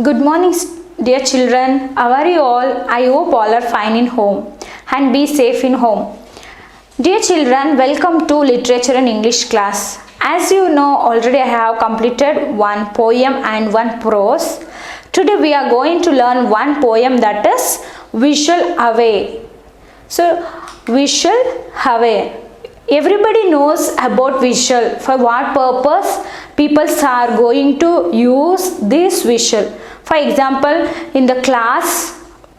Good morning, dear children. How are you all? I hope all are fine in home and be safe in home. Dear children, welcome to Literature and English class. As you know, already I have completed one poem and one prose. Today we are going to learn one poem, that is Visual Away. So, Visual Away. Everybody knows about visual. For what purpose people are going to use this visual? For example, in the class,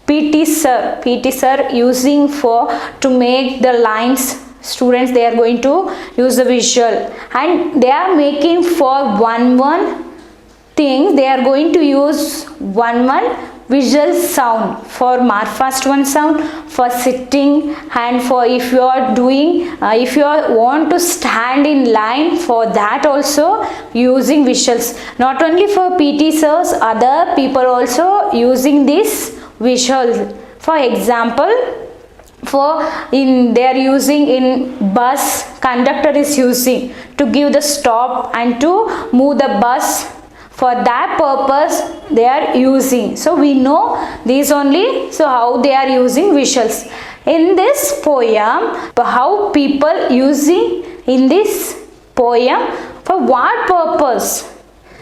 PT sir using for to make the lines. Students, they are going to use the visual, and they are making for one thing. They are going to use one visual sound for mark first one sound for sitting, and for if you are doing if you want to stand in line, for that also using visuals. Not only for PT sirs, other people also using this visual. For example, they are using in bus, conductor is using to give the stop and to move the bus. For that purpose they are using. So we know these only. So how they are using visuals in this poem, how people using in this poem, for what purpose,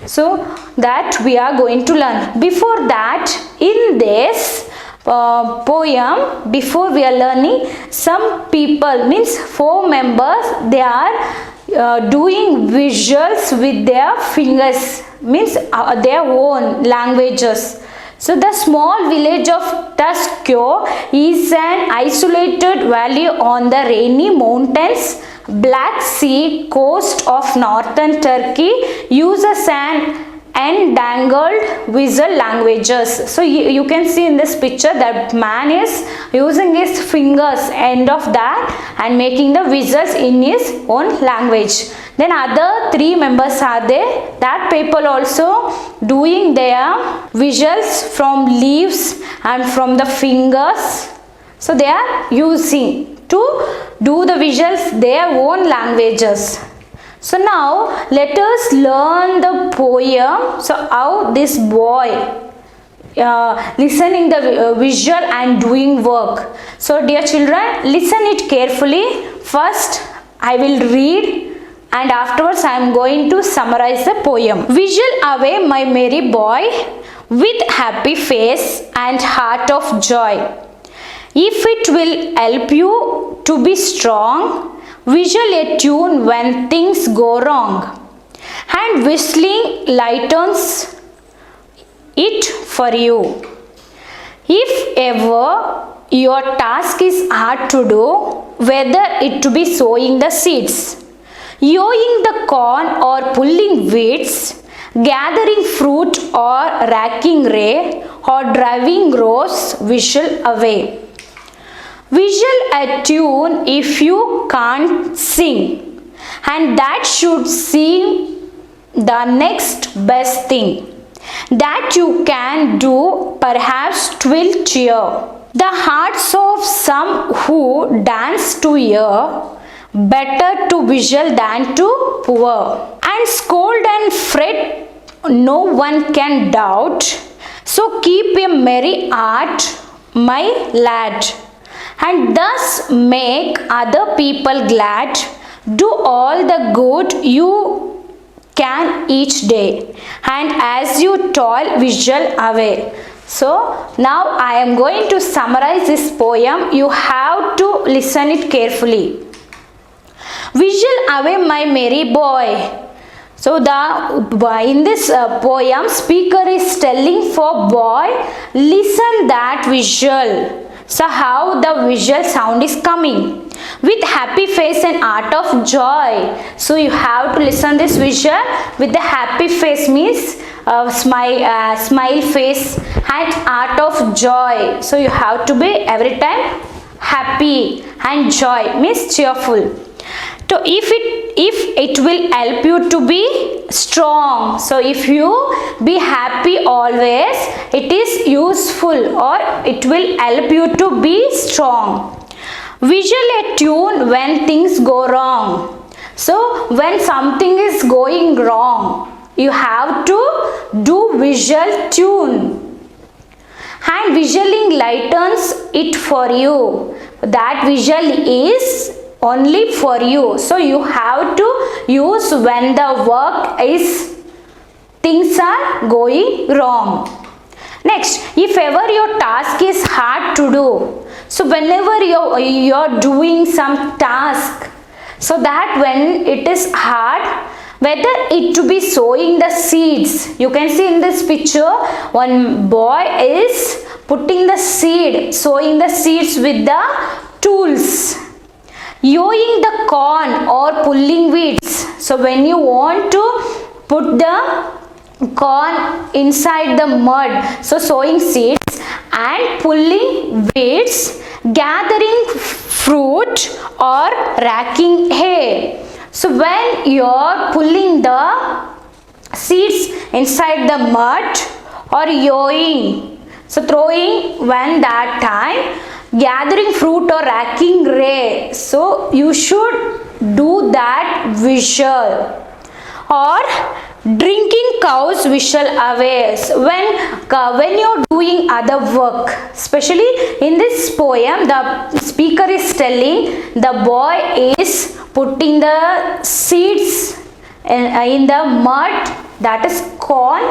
so that we are going to learn. Before that, in this poem, before we are learning, some people, means 4 members, they are doing visuals with their fingers, means their own languages. So the small village of Tuskyo is an isolated valley on the rainy mountains, Black Sea coast of northern Turkey, uses an endangled visual languages. So you can see in this picture that man is using his fingers, end of that, and making the visuals in his own language. Then other 3 members are there, that people also doing their visuals from leaves and from the fingers. So they are using to do the visuals their own languages. So now let us learn the poem. So how this boy listening the visual and doing work. So dear children, listen it carefully. First I will read, and afterwards I am going to summarize the poem. Visual away, my merry boy, with happy face and heart of joy. If it will help you to be strong, visual a tune when things go wrong, and whistling lightens it for you. If ever your task is hard to do, whether it to be sowing the seeds, yowing the corn or pulling weeds, gathering fruit or racking hay, or driving rows, whistle away. Whistle a tune if you can't sing, and that should seem the next best thing that you can do. Perhaps 'twill cheer the hearts of some who dance to hear, better to whistle than to pour. And scold and fret no one can doubt, so keep a merry heart, my lad, and thus make other people glad. Do all the good you can each day, and as you toil, visual away. So now I am going to summarize this poem. You have to listen it carefully. Visual away, my merry boy. So in this poem, speaker is telling for boy, listen that visual. So how the visual sound is coming, with happy face and heart of joy. So you have to listen this visual with the happy face, means smile face, and heart of joy. So you have to be every time happy, and joy means cheerful. So if it will help you to be strong, so if you be happy always, it is useful, or it will help you to be strong. Visual a tune when things go wrong. So when something is going wrong, you have to do visual tune, and visualing lightens it for you. That visual is only for you, so you have to use when the work is things are going wrong. Next, if ever your task is hard to do, so whenever you're doing some task, so that when it is hard, whether it to be sowing the seeds, you can see in this picture one boy is putting the seed, sowing the seeds with the tools, yowing the corn or pulling weeds. So when you want to put the corn inside the mud, so sowing seeds and pulling weeds, gathering fruit or racking hay. So when you're pulling the seeds inside the mud or yowing, so throwing when that time, gathering fruit or racking hay, so you should do that visual. Or drinking cows visual away, when you're doing other work, especially in this poem the speaker is telling the boy is putting the seeds in the mud, that is corn.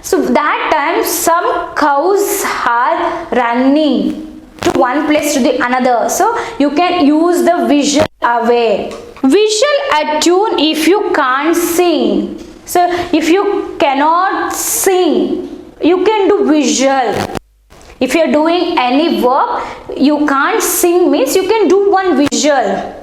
So that time some cows are running to one place to the another, so you can use the visual away. Visual attune if you can't sing. So if you cannot sing, you can do visual. If you are doing any work, you can't sing means you can do one visual.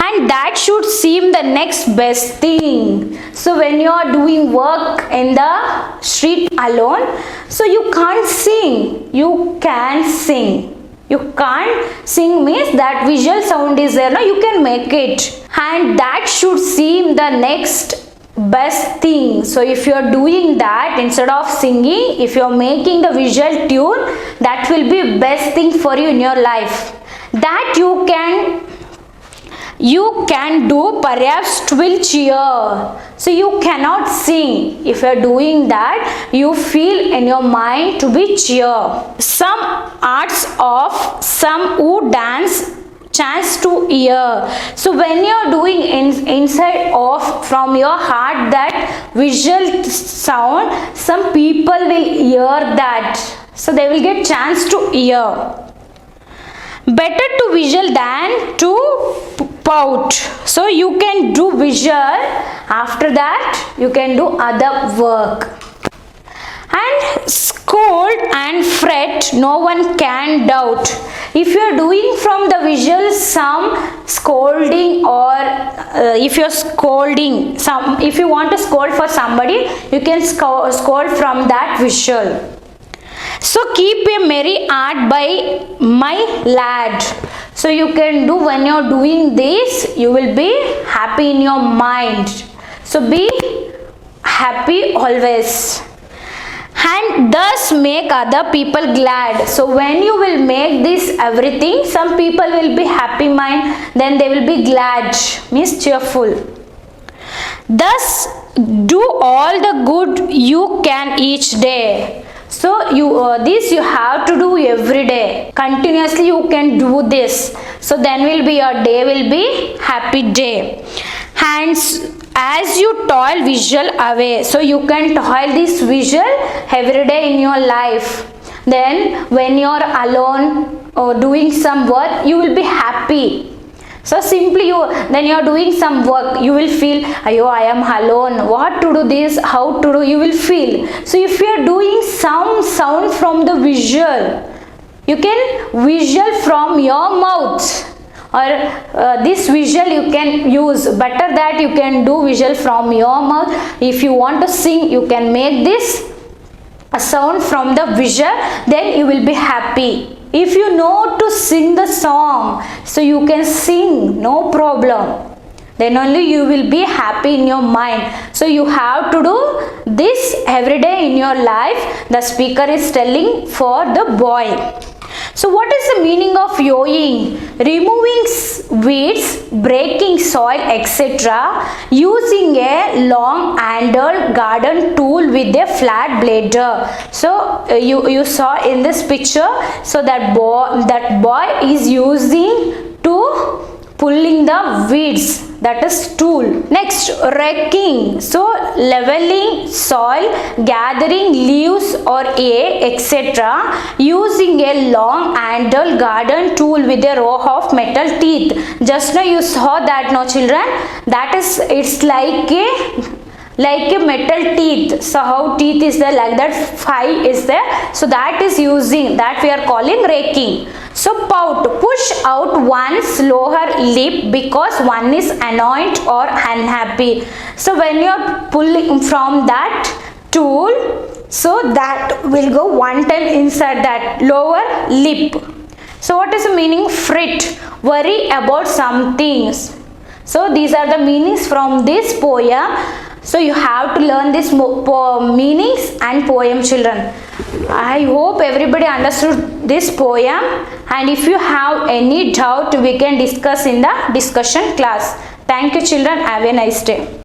And that should seem the next best thing. So when you are doing work in the street alone, so you can't sing, you can sing. You can't sing means that visual sound is there, now you can make it. And that should seem the next best thing. So if you are doing that instead of singing, if you are making the visual tune, that will be best thing for you in your life. That you can do, perhaps it will cheer. So you cannot sing. If you are doing that, you feel in your mind to be cheer. Some arts of some who dance chance to hear. So when you are doing inside of from your heart that visual sound, some people will hear that. So they will get chance to hear. Better to visual than to pout. So you can do visual, after that you can do other work. And scold and fret, no one can doubt. If you are doing from the visual some scolding, or if you are scolding if you want to scold for somebody, you can scold from that visual. So keep a merry heart by my lad. So you can do, when you are doing this, you will be happy in your mind. So be happy always. And thus make other people glad. So when you will make this everything, some people will be happy mind, then they will be glad, means cheerful. Thus do all the good you can each day. So this you have to do every day. Continuously you can do this. So then will be your day will be happy day. And as you toil visual away, so you can toil this visual every day in your life. Then when you are alone or doing some work, you will be happy. So simply then you are doing some work, you will feel, ayo, I am alone, what to do this, how to do, you will feel. So if you are doing some sound from the visual, you can visual from your mouth, or this visual you can use. Better that you can do visual from your mouth. If you want to sing, you can make this a sound from the visual, then you will be happy. If you know to sing the song, so you can sing, no problem. Then only you will be happy in your mind. So you have to do this every day in your life. The speaker is telling for the boy. So what is the meaning of yowing? Removing weeds, breaking soil, etc. using a long handled garden tool with a flat blade. So you saw in this picture, so that boy is using to pulling the weeds, that is tool. Next, raking, so leveling soil, gathering leaves or etc. using a long handled garden tool with a row of metal teeth. Just now you saw that, no children, that is, it's like a metal teeth. So how teeth is there, like that 5 is there, so that is using, that we are calling raking. So pout, push out one's lower lip because one is annoyed or unhappy. So when you are pulling from that tool, so that will go one time inside that lower lip. So what is the meaning? Fret, worry about some things. So these are the meanings from this poem. So you have to learn these meanings and poem, children. I hope everybody understood this poem, and if you have any doubt, we can discuss in the discussion class. Thank you, children. Have a nice day.